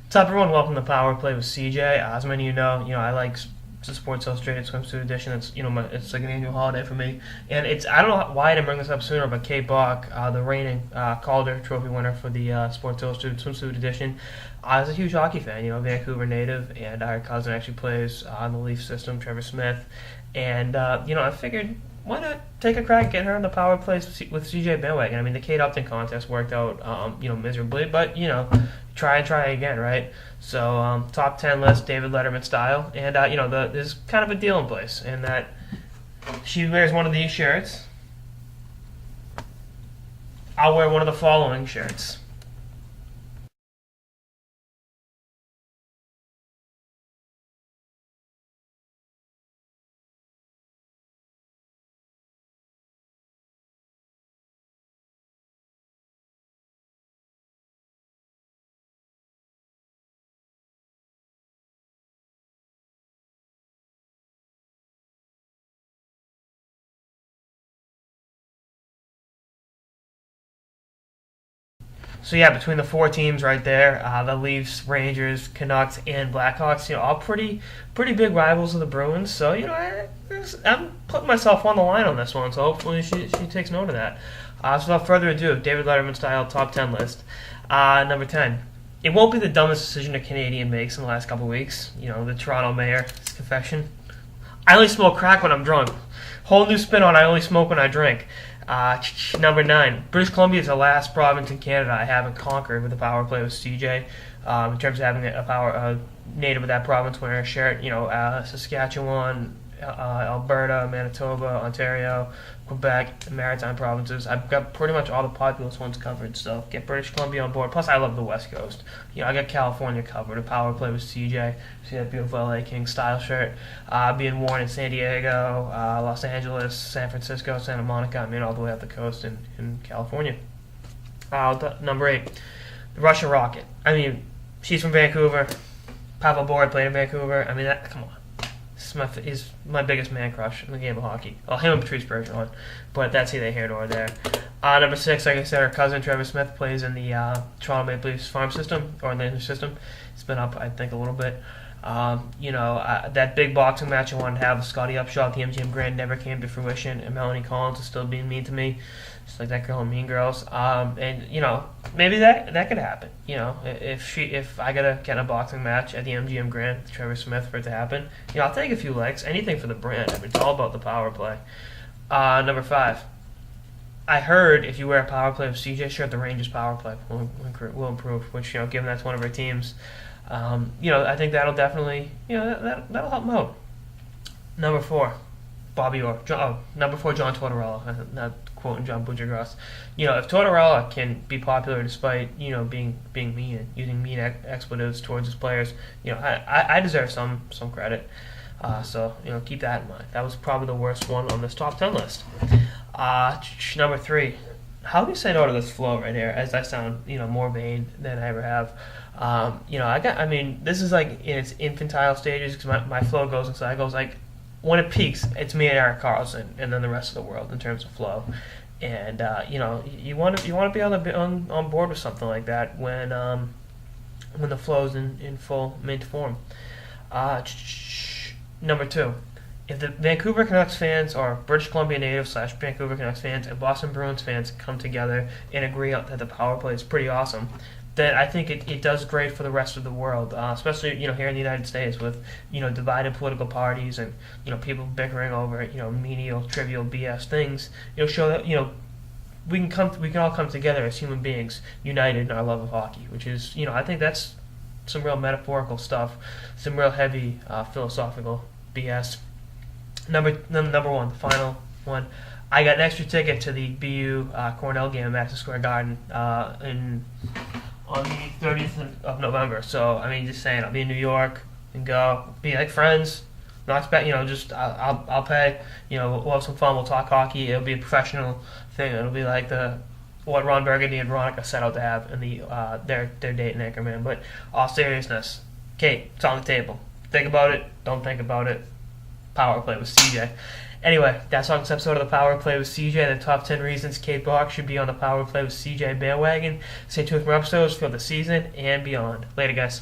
What's up, everyone? Welcome to Power Play with CJ. As many of you know, I like the Sports Illustrated Swimsuit Edition. It's like an annual holiday for me, and I don't know why I didn't bring this up sooner, but Kate Bock, the reigning Calder Trophy winner for the Sports Illustrated Swimsuit Edition, is a huge hockey fan. You know, Vancouver native, and her cousin actually plays in the Leaf system, Trevor Smith, and I figured, why not take a crack at getting her in the power plays with CJ bandwagon? I mean, the Kate Upton contest worked out, miserably, but try again, right? So, top 10 list, David Letterman style, and there's kind of a deal in place in that she wears one of these shirts. I'll wear one of the following shirts. So yeah, between the four teams right there, the Leafs, Rangers, Canucks, and Blackhawks, all pretty big rivals of the Bruins. So I'm putting myself on the line on this one. So hopefully she takes note of that. So without further ado, David Letterman style top 10 list. Number 10. It won't be the dumbest decision a Canadian makes in the last couple of weeks. The Toronto mayor's confession. I only smoke crack when I'm drunk. Whole new spin on I only smoke when I drink. Number 9. British Columbia is the last province in Canada I haven't conquered with a power play with CJ. In terms of having a native of that province wearing a shirt, Saskatchewan, Alberta, Manitoba, Ontario, Quebec, the Maritime provinces. I've got pretty much all the populous ones covered, so get British Columbia on board. Plus, I love the West Coast. I got California covered. A power play with CJ. See that beautiful LA Kings style shirt being worn in San Diego, Los Angeles, San Francisco, Santa Monica. I mean, all the way up the coast in California. Number 8, the Russian Rocket. I mean, she's from Vancouver. Pavel Bure played in Vancouver. I mean, come on. He's my biggest man crush in the game of hockey. Well, him and Patrice Bergeron, but that's either here nor there. Number 6, like I said, her cousin Trevor Smith plays in the Toronto Maple Leafs farm system, or in the English system. It's been up, I think, a little bit. That big boxing match I wanted to have with Scotty Upshaw at the MGM Grand never came to fruition, and Melanie Collins is still being mean to me, just like that girl in Mean Girls. Maybe that could happen. If I gotta get in a boxing match at the MGM Grand with Trevor Smith for it to happen, I'll take a few likes, anything for the brand. I mean, it's all about the power play. Number 5. I heard if you wear a power play with CJ shirt, the Rangers power play will improve. Which given that's one of our teams, I think that'll definitely that'll help them out. Number 4, Bobby Orr. Number 4, John Tortorella. Not quoting John Buccigross. If Tortorella can be popular despite being mean and using mean expletives towards his players, I deserve some credit. So keep that in mind. That was probably the worst one on this top 10 list. Number 3. How do you say no to this flow right here? As I sound, more vain than I ever have. This is like in its infantile stages because my flow goes in cycles. Like when it peaks, it's me and Eric Carlson, and then the rest of the world in terms of flow. And you want to be able to be on board with something like that when the flow's in full mint form. Number 2. If the Vancouver Canucks fans or British Columbia native / Vancouver Canucks fans and Boston Bruins fans come together and agree that the power play is pretty awesome, then I think it does great for the rest of the world, especially here in the United States with divided political parties and people bickering over menial, trivial BS things. Show that we can all come together as human beings, united in our love of hockey, which is I think that's some real metaphorical stuff, some real heavy philosophical BS. Number 1, the final one. I got an extra ticket to the BU Cornell game at Madison Square Garden on the 30th of November. So just saying, I'll be in New York and go be like friends. Not expect just I'll pay. We'll have some fun. We'll talk hockey. It'll be a professional thing. It'll be like what Ron Burgundy and Veronica set out to have in their date in Anchorman. But all seriousness, Kate, it's on the table. Think about it. Don't think about it. Power play with CJ. Anyway, that's on this episode of the Power Play with CJ. The top 10 reasons Kate Bock should be on the Power Play with CJ bandwagon. Stay tuned for episodes for the season and beyond. Later, guys.